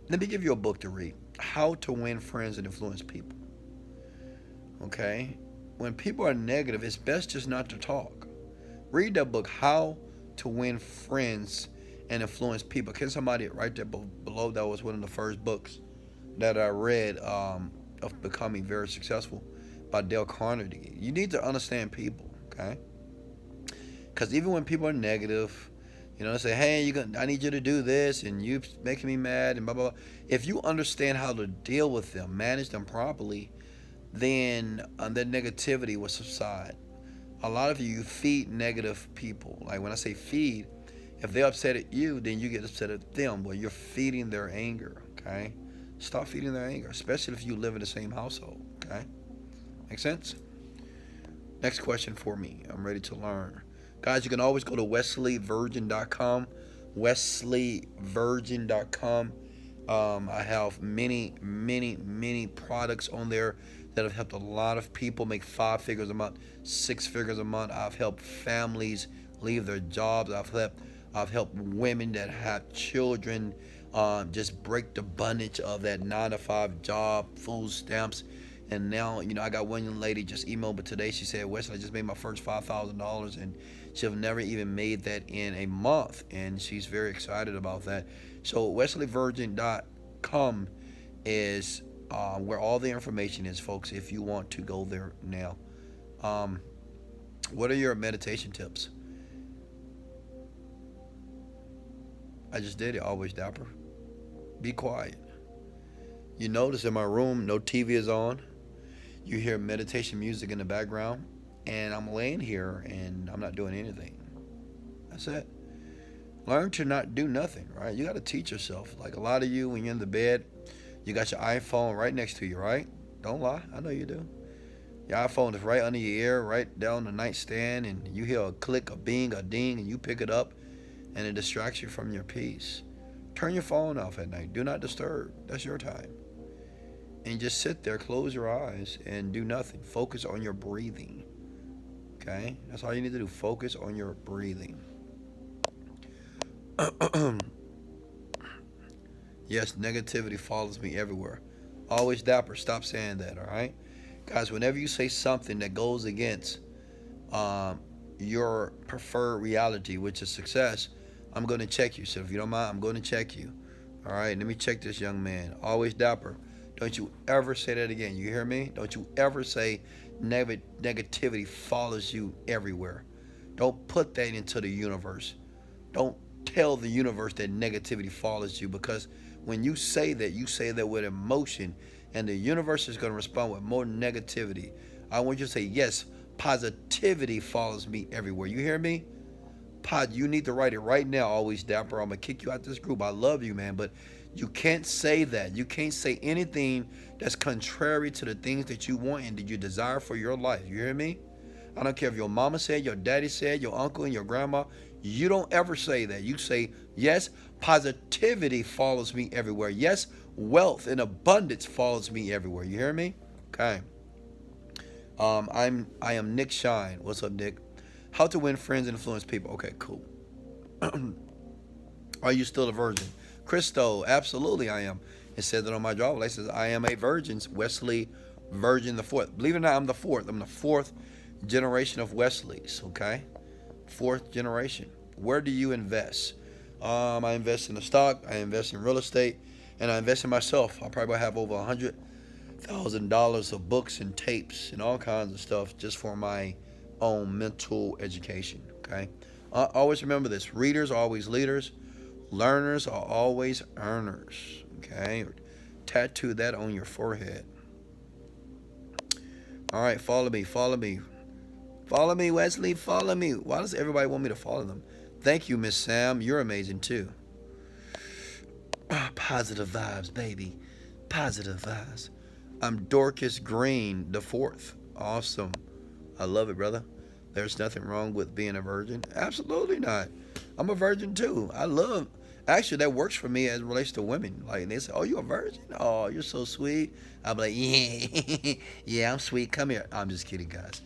[SPEAKER 1] let me give you a book to read. How to Win Friends and Influence People. Okay? When people are negative, it's best just not to talk. Read that book, How to Win Friends and Influence People. Can somebody right there below? That was one of the first books that I read of becoming very successful by Dale Carnegie. You need to understand people, okay? Because even when people are negative, they say, hey, I need you to do this, and you making me mad, and blah, blah, blah. If you understand how to deal with them, manage them properly, then their negativity will subside. A lot of you feed negative people. Like when I say feed, if they're upset at you, then you get upset at them. Well, you're feeding their anger. Okay, stop feeding their anger, especially if you live in the same household. Okay, make sense? Next question for me. I'm ready to learn. Guys, you can always go to wesleyvirgin.com. Wesleyvirgin.com. I have many products on there that have helped a lot of people make 5 figures a month, 6 figures a month. I've helped families leave their jobs. I've helped women that have children just break the bondage of that 9 to 5 job, food stamps. And now, I got one young lady just emailed me today. She said, Wesley, I just made my first $5,000, and she'll never even made that in a month. And she's very excited about that. So wesleyvirgin.com is where all the information is, folks, if you want to go there now. What are your meditation tips? I just did it. Always dapper. Be quiet. You notice in my room, no TV is on. You hear meditation music in the background, and I'm laying here and I'm not doing anything. That's it. Learn to not do nothing, right? You got to teach yourself. Like a lot of you, when you're in the bed, you got your iPhone right next to you, right? Don't lie. I know you do. Your iPhone is right under your ear, right down the nightstand, and you hear a click, a bing, a ding, and you pick it up, and it distracts you from your peace. Turn your phone off at night. Do not disturb. That's your time. And just sit there, close your eyes, and do nothing. Focus on your breathing. Okay? That's all you need to do. Focus on your breathing. Yes, negativity follows me everywhere. Always dapper. Stop saying that, all right? Guys, whenever you say something that goes against your preferred reality, which is success, I'm going to check you. So if you don't mind, I'm going to check you. All right? Let me check this young man. Always dapper. Don't you ever say that again. You hear me? Don't you ever say negativity follows you everywhere. Don't put that into the universe. Don't tell the universe that negativity follows you, because when you say that with emotion, and the universe is going to respond with more negativity. I want you to say, yes, positivity follows me everywhere. You hear me? You need to write it right now. Always dapper. I'm going to kick you out this group. I love you, man, but you can't say that. You can't say anything that's contrary to the things that you want and that you desire for your life. You hear me? I don't care if your mama said, your daddy said, your uncle and your grandma. You don't ever say that. You say, yes, positivity follows me everywhere. Yes, wealth and abundance follows me everywhere. You hear me? Okay. I am Nick Shine. What's up, Nick? How to win friends and influence people. Okay, cool. Are you still a virgin? Christo, absolutely I am. It said that on my driver's license. I am a virgin, Wesley Virgin the fourth. Believe it or not, I'm the fourth. I'm the fourth generation of Wesleys, okay? Fourth generation. Where do you invest? I invest in the stock, I invest in real estate, and I invest in myself. I probably have over $100,000 of books and tapes and all kinds of stuff just for my own mental education, okay? Always remember this. Readers are always leaders. Learners are always earners, okay? Tattoo that on your forehead. All right, follow me. Follow me, Wesley, follow me. Why does everybody want me to follow them? Thank you, Miss Sam. You're amazing, too. Positive vibes, baby. Positive vibes. I'm Dorcas Green, the fourth. Awesome. I love it, brother. There's nothing wrong with being a virgin. Absolutely not. I'm a virgin, too. Actually, that works for me as it relates to women. Like, they say, oh, you're a virgin? Oh, you're so sweet. I'm like, yeah, yeah, I'm sweet. Come here. I'm just kidding, guys.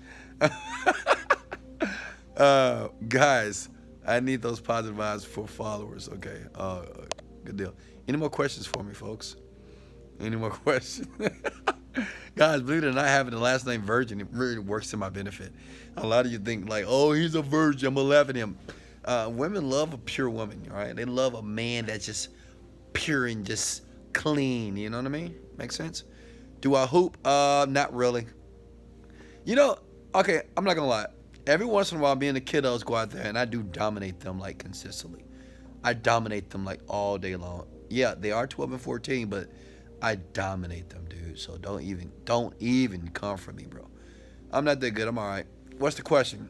[SPEAKER 1] Guys, I need those positive vibes for followers. Okay. Good deal. Any more questions for me, folks? Any more questions? Guys, believe it or not, having the last name Virgin, it really works to my benefit. A lot of you think like, oh, he's a virgin, I'm gonna laugh at him. Women love a pure woman, all right? They love a man that's just pure and just clean. You know what I mean? Make sense? Do I hoop? Not really. Okay, I'm not gonna lie. Every once in a while, me and the kiddos go out there and I do dominate them like consistently. I dominate them like all day long. Yeah, they are 12 and 14, but I dominate them, dude. So don't even come for me, bro. I'm not that good. I'm all right. What's the question?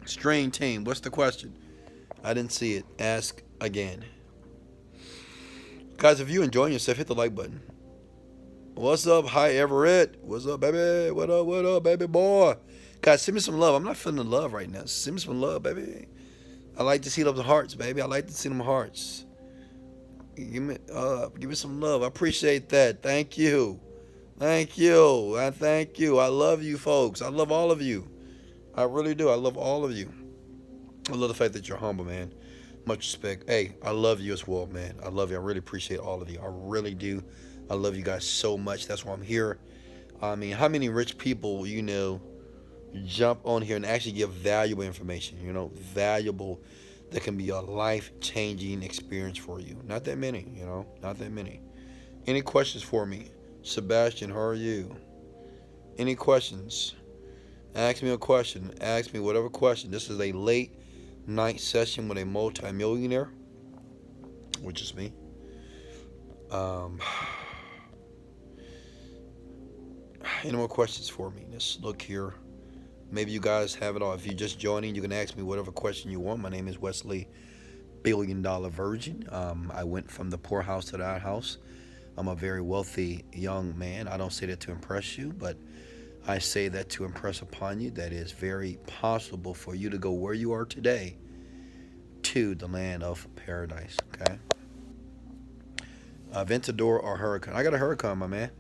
[SPEAKER 1] Stream team, what's the question? I didn't see it. Ask again. Guys, if you're enjoying yourself, hit the like button. What's up? Hi, Everett. What's up, baby? What up, baby boy? Guys, send me some love. I'm not feeling the love right now. Send me some love, baby. I like to see those hearts, baby. I like to see them hearts. Give me some love. I appreciate that. Thank you. Thank you. I thank you. I love you, folks. I love all of you. I really do. I love all of you. I love the fact that you're humble, man. Much respect. Hey, I love you as well, man. I love you. I really appreciate all of you. I really do. I love you guys so much. That's why I'm here. I mean, how many rich people, jump on here and actually give valuable information, valuable that can be a life-changing experience for you? Not that many, not that many. Any questions for me? Sebastian, how are you? Any questions? Ask me a question. Ask me whatever question. This is a late night session with a multi-millionaire, which is me. Any more questions for me? Let's look here. Maybe you guys have it all. If you're just joining, you can ask me whatever question you want. My name is Wesley Virgin. I went from the poorhouse to the outhouse. I'm a very wealthy young man. I don't say that to impress you, but I say that to impress upon you that it's very possible for you to go where you are today to the land of paradise, okay? Aventador or Huracan? I got a Huracan, my man.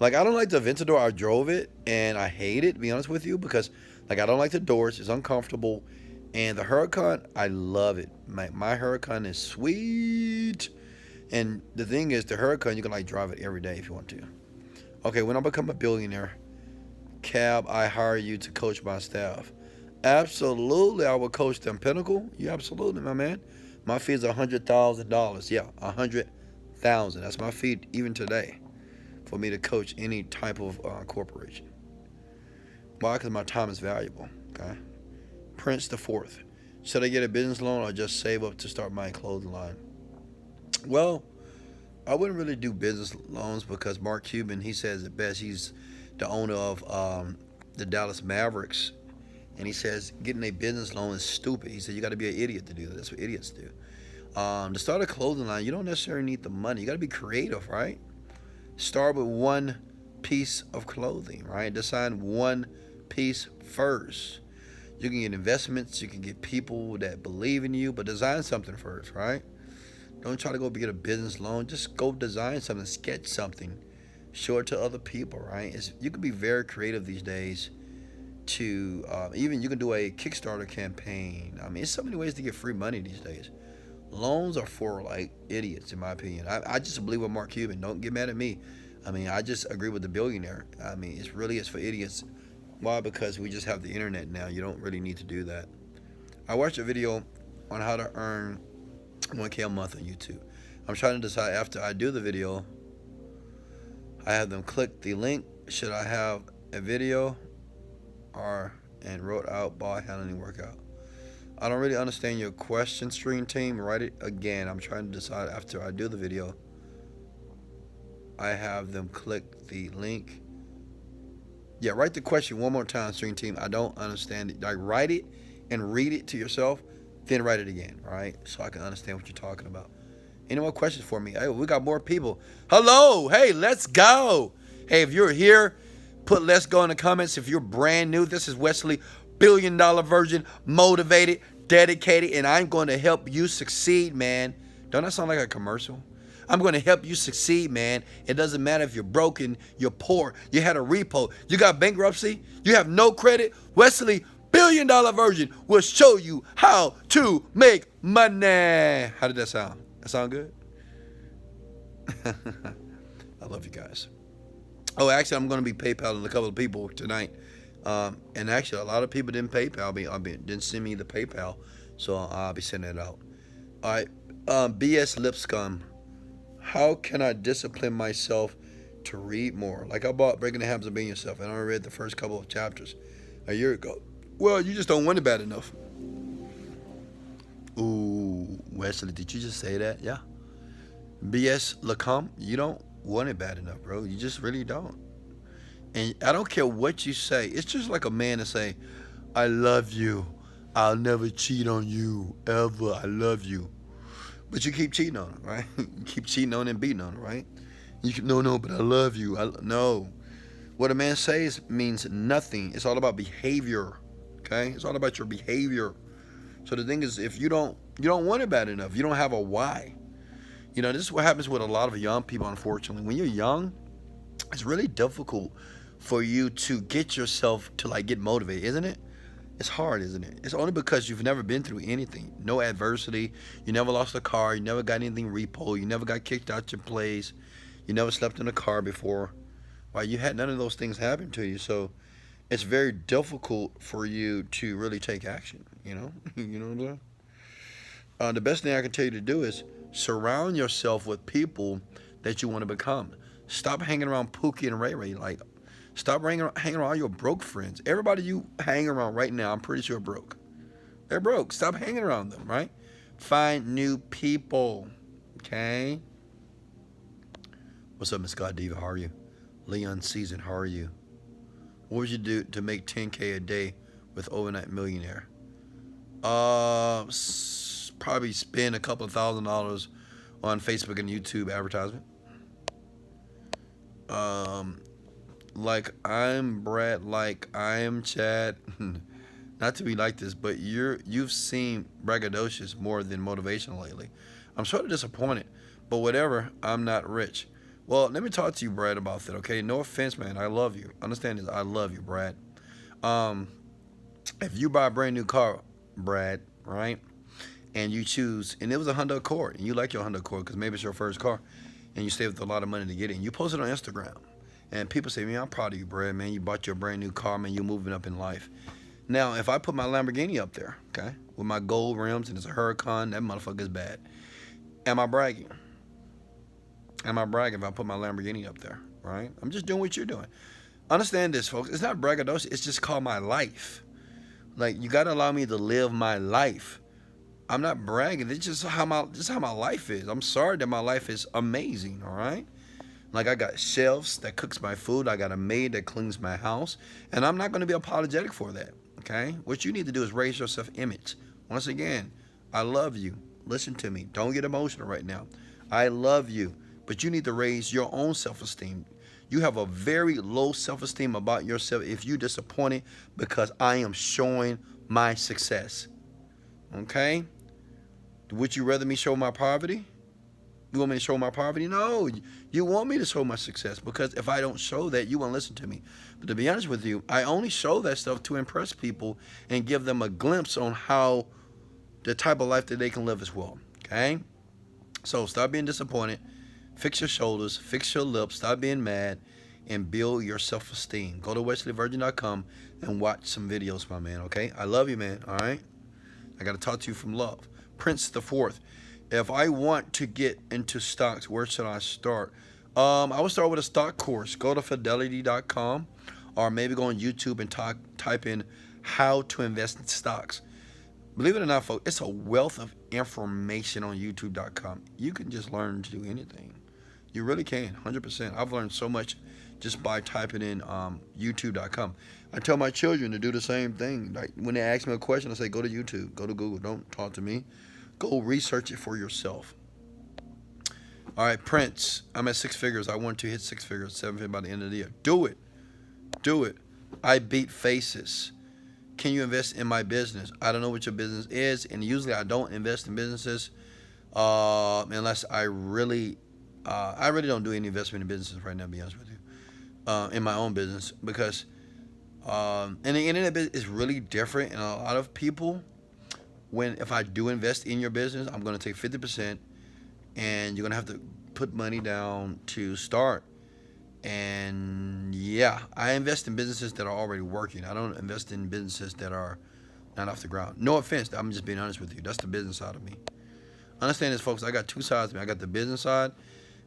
[SPEAKER 1] Like, I don't like the Aventador. I drove it, and I hate it, to be honest with you, because, I don't like the doors. It's uncomfortable. And the Huracan, I love it. My Huracan is sweet. And the thing is, the Huracan, you can, drive it every day if you want to. Okay, when I become a billionaire, Cab, I hire you to coach my staff. Absolutely, I will coach them. Pinnacle, you absolutely, my man. My fee is $100,000. Yeah, $100,000. That's my fee even today for me to coach any type of corporation. Why? Because my time is valuable. Okay. Prince the Fourth. Should I get a business loan or just save up to start my clothing line? Well, I wouldn't really do business loans because Mark Cuban, he says it best. He's the owner of the Dallas Mavericks, and he says getting a business loan is stupid. He said you got to be an idiot to do that. That's what idiots do. To start a clothing line, you don't necessarily need the money. You got to be creative, right? Start with one piece of clothing, right? Design one piece first. You can get investments. You can get people that believe in you, but design something first, right? Don't try to go get a business loan. Just go design something, sketch something. Show it to other people, right? You can be very creative these days to even you can do a Kickstarter campaign. I mean, it's so many ways to get free money these days. Loans are for idiots, in my opinion. I just believe with Mark Cuban. Don't get mad at me. I mean, I just agree with the billionaire. I mean, it's for idiots. Why? Because we just have the internet now. You don't really need to do that. I watched a video on how to earn 1K a month on YouTube. I'm trying to decide after I do the video. I have them click the link. Should I have a video and wrote out ball handling workout? I don't really understand your question, stream team. Write it again. I'm trying to decide after I do the video. I have them click the link. Yeah, write the question one more time, stream team. I don't understand it. Write it and read it to yourself, then write it again, right? So I can understand what you're talking about. Any more questions for me? Hey, we got more people. Hello. Hey, let's go. Hey, if you're here, put let's go in the comments. If you're brand new, this is Wesley, $1 billion Virgin, motivated, dedicated, and I'm going to help you succeed, man. Don't that sound like a commercial? I'm going to help you succeed, man. It doesn't matter if you're broken, you're poor, you had a repo, you got bankruptcy, you have no credit. Wesley, $1 billion Virgin, will show you how to make money. How did that sound? That sound good? I love you guys. Oh, actually, I'm going to be PayPaling a couple of people tonight. And actually, a lot of people didn't PayPal me. Didn't send me the PayPal. So I'll be sending it out. All right. BS Lipscomb. How can I discipline myself to read more? Like I bought Breaking the Habits of Being Yourself, and I read the first couple of chapters a year ago. Well, you just don't want it bad enough. Ooh, Wesley, did you just say that? Yeah. BS Lacombe, you don't want it bad enough, bro. You just really don't. And I don't care what you say. It's just like a man to say, I love you. I'll never cheat on you ever. I love you. But you keep cheating on him, right? You keep cheating on him and beating on him, right? You can, no, no, but I love you. No. What a man says means nothing. It's all about behavior. Okay? It's all about your behavior. So the thing is, if you don't want it bad enough. You don't have a why. This is what happens with a lot of young people, unfortunately. When you're young, it's really difficult for you to get yourself to like get motivated, isn't it? It's hard, isn't it? It's only because you've never been through anything. No adversity. You never lost a car. You never got anything repo. You never got kicked out your place. You never slept in a car before. Right? You had none of those things happen to you. So it's very difficult for you to really take action. You know what I'm saying? The best thing I can tell you to do is surround yourself with people that you want to become. Stop hanging around Pookie and Ray Ray. Like, stop hanging around all your broke friends. Everybody you hang around right now, I'm pretty sure broke. They're broke. Stop hanging around them, right? Find new people. Okay? What's up, Miss God Diva? How are you? Leon Season, how are you? What would you do to make 10K a day with Overnight Millionaire? Probably spend a couple of $1,000s on Facebook and YouTube advertisement. Like I'm Brad, like I am Chad. Not to be like this, but you've seen braggadocious more than motivational lately. I'm sort of disappointed, but whatever. I'm not rich. Well, let me talk to you, Brad, about that. Okay, no offense, man. I love you. Understand this? I love you, Brad. If you buy a brand new car, Brad, right? And you choose, and it was a Honda Accord, and you like your Honda Accord because maybe it's your first car, and you saved a lot of money to get it. And you post it on Instagram, and people say, man, I'm proud of you, Brad, man. You bought your brand new car, man. You're moving up in life. Now, if I put my Lamborghini up there, okay, with my gold rims and it's a Huracan, that motherfucker is bad. Am I bragging? Am I bragging if I put my Lamborghini up there, right? I'm just doing what you're doing. Understand this, folks. It's not braggadocious. It's just called my life. Like, you got to allow me to live my life. I'm not bragging. It's just how my life is. I'm sorry that my life is amazing, all right? Like, I got chefs that cooks my food. I got a maid that cleans my house. And I'm not going to be apologetic for that, okay? What you need to do is raise your self-image. Once again, I love you. Listen to me. Don't get emotional right now. I love you. But you need to raise your own self-esteem. You have a very low self-esteem about yourself if you're disappointed because I am showing my success. Okay? Would you rather me show my poverty? You want me to show my poverty? No. You want me to show my success because if I don't show that, you won't listen to me. But to be honest with you, I only show that stuff to impress people and give them a glimpse on how the type of life that they can live as well. Okay? So stop being disappointed. Fix your shoulders, fix your lips, stop being mad, and build your self-esteem. Go to wesleyvirgin.com and watch some videos, my man, okay? I love you, man, all right? I got to talk to you from love. Prince the Fourth. If I want to get into stocks, where should I start? I would start with a stock course. Go to fidelity.com or maybe go on YouTube and type in how to invest in stocks. Believe it or not, folks, it's a wealth of information on youtube.com. You can just learn to do anything. You really can, 100%. I've learned so much just by typing in youtube.com. I tell my children to do the same thing. Like when they ask me a question, I say, go to YouTube, go to Google. Don't talk to me. Go research it for yourself. All right, Prince, I'm at 6 figures. I want to hit 6 figures, 7 figures by the end of the year. Do it. Do it. I beat faces. Can you invest in my business? I don't know what your business is, and usually I don't invest in businesses unless I really don't do any investment in businesses right now, to be honest with you, in my own business, because and the internet business is really different, and a lot of people, if I do invest in your business, I'm going to take 50%, and you're going to have to put money down to start. And yeah, I invest in businesses that are already working. I don't invest in businesses that are not off the ground. No offense, I'm just being honest with you. That's the business side of me. Understand this, folks. I got two sides of me. I got the business side,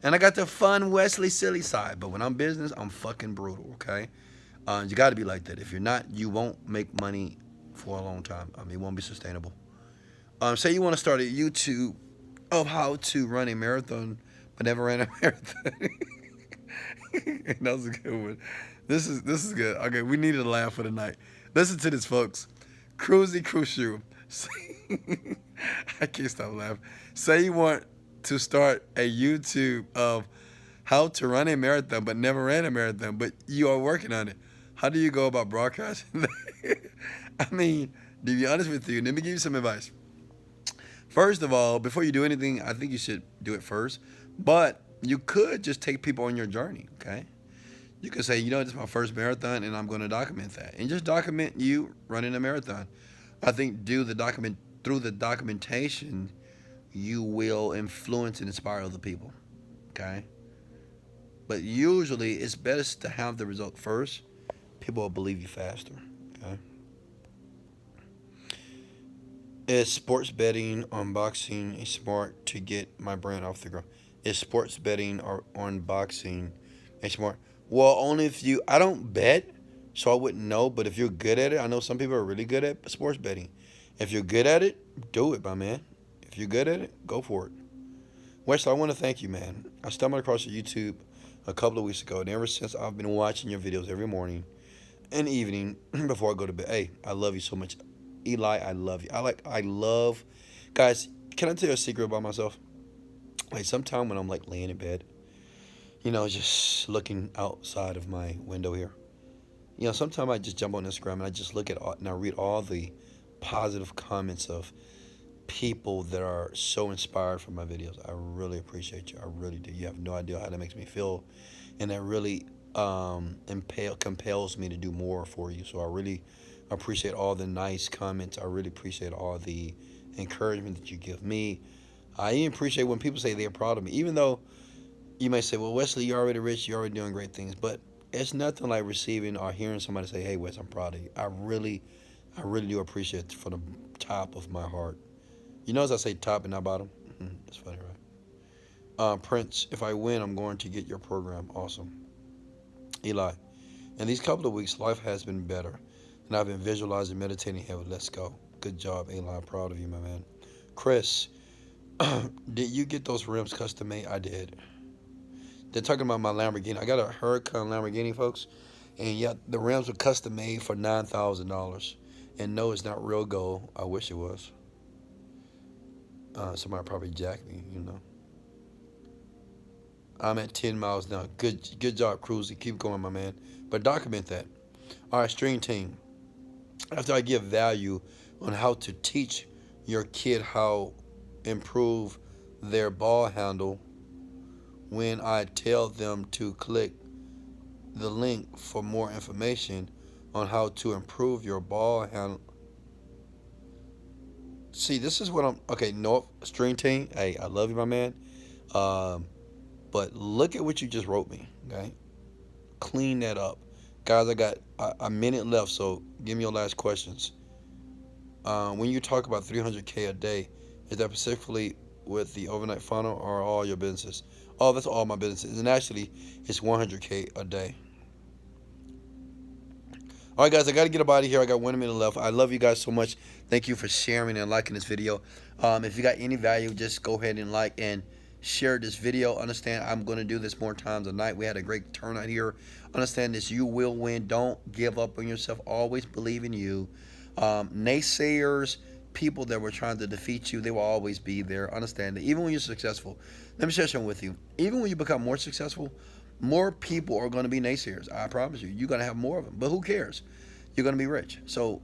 [SPEAKER 1] and I got the fun Wesley silly side. But when I'm business, I'm fucking brutal, okay? You got to be like that. If you're not, you won't make money for a long time. I mean, it won't be sustainable. Say you want to start a YouTube of how to run a marathon, but never ran a marathon. That was a good one. This is good. Okay, we needed a laugh for the night. Listen to this, folks. Cruisy Crucial. I can't stop laughing. Say you want to start a YouTube of how to run a marathon, but never ran a marathon, but you are working on it. How do you go about broadcasting? I mean, to be honest with you, let me give you some advice. First of all, before you do anything, I think you should do it first. But you could just take people on your journey, okay? You could say, this is my first marathon, and I'm going to document that, and just document you running a marathon. I think through the documentation, you will influence and inspire other people, okay? But usually, it's best to have the result first. People will believe you faster, okay? Is sports betting on boxing smart to get my brand off the ground? Is sports betting or on boxing a smart? Well, only if you. I don't bet, so I wouldn't know. But if you're good at it, I know some people are really good at sports betting. If you're good at it, do it, my man. If you're good at it, go for it. Wesley, I want to thank you, man. I stumbled across your YouTube a couple of weeks ago, and ever since I've been watching your videos every morning and evening before I go to bed. Hey, I love you so much. Eli, I love you. I love guys, can I tell you a secret about myself? Like sometime when I'm like laying in bed, just looking outside of my window here. Sometimes I just jump on Instagram and I just look at and I read all the positive comments of people that are so inspired from my videos. I really appreciate you. I really do. You have no idea how that makes me feel, and that really compels me to do more for you. So I really appreciate all the nice comments. I really appreciate all the encouragement that you give me. I even appreciate when people say they're proud of me, even though you may say, "Well, Wesley, you're already rich. You're already doing great things." But it's nothing like receiving or hearing somebody say, "Hey, Wes, I'm proud of you." I really do appreciate it from the top of my heart. As I say top and not bottom. That's funny, right? Prince, if I win, I'm going to get your program. Awesome. Eli, in these couple of weeks, life has been better, and I've been visualizing, meditating heavily. Let's go. Good job, Eli. I'm proud of you, my man. Chris, did you get those rims custom made? I did. They're talking about my Lamborghini. I got a Huracan Lamborghini, folks, and yeah, the rims were custom made for $9,000. And no, it's not real gold. I wish it was. Somebody probably jacked me. I'm at 10 miles now. Good job, Cruzy. Keep going, my man. But document that. All right, Stream Team. After I give value on how to teach your kid how improve their ball handle, when I tell them to click the link for more information on how to improve your ball handle. See, this is what I'm. Okay, North Stream Team. Hey, I love you, my man. But look at what you just wrote me. Okay, clean that up, guys. I got a minute left, so give me your last questions. When you talk about 300K a day, is that specifically with the overnight funnel or all your businesses? Oh, that's all my businesses, and actually, it's 100K a day. All right, guys, I got to get up out of here. I got 1 minute left. I love you guys so much. Thank you for sharing and liking this video. If you got any value, just go ahead and like and share this video. Understand, I'm going to do this more times a night. We had a great turnout here. Understand this, you will win. Don't give up on yourself. Always believe in you. Naysayers, people that were trying to defeat you, they will always be there. Understand that even when you're successful, let me share something with you. Even when you become more successful, more people are going to be naysayers. I promise you. You're going to have more of them. But who cares? You're going to be rich. So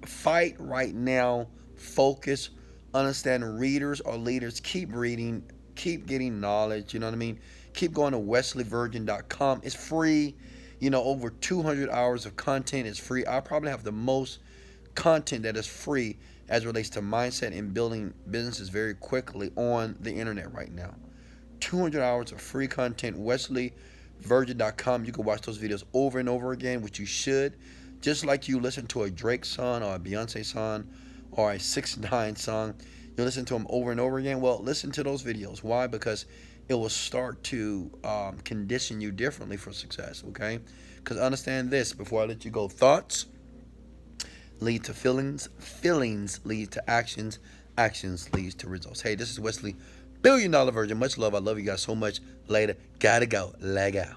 [SPEAKER 1] fight right now. Focus. Understand readers are leaders. Keep reading. Keep getting knowledge. You know what I mean? Keep going to wesleyvirgin.com. It's free. Over 200 hours of content is free. I probably have the most content that is free as it relates to mindset and building businesses very quickly on the internet right now. 200 hours of free content. wesleyvirgin.com. You can watch those videos over and over again, which you should. Just like you listen to a Drake song or a Beyonce song or a 6ix9ine song, you listen to them over and over again. Well, listen to those videos. Why? Because it will start to condition you differently for success, okay? Because understand this before I let you go. Thoughts lead to feelings. Feelings lead to actions. Actions leads to results. Hey, this is Wesley, $1 Billion Virgin. Much love. I love you guys so much. Later. Gotta go. Leg out.